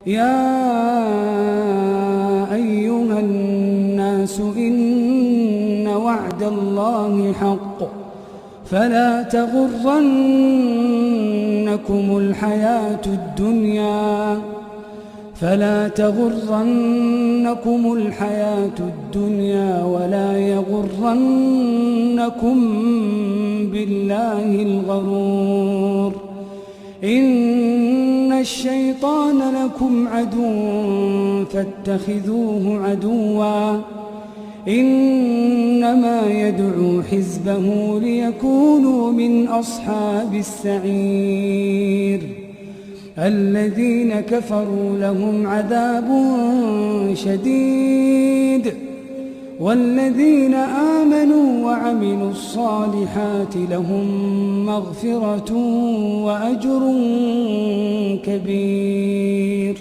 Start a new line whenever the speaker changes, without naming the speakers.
يا أيها الناس إن وعد الله حق فلا تغرنكم الحياة الدنيا ولا يغرنكم بالله الغرور. إن الشيطان لكم عدو فاتخذوه عدوا إنما يدعو حزبه ليكونوا من أصحاب السعير. الذين كفروا لهم عذاب شديد والذين آمنوا وعملوا الصالحات لهم مغفرة وأجر كبير.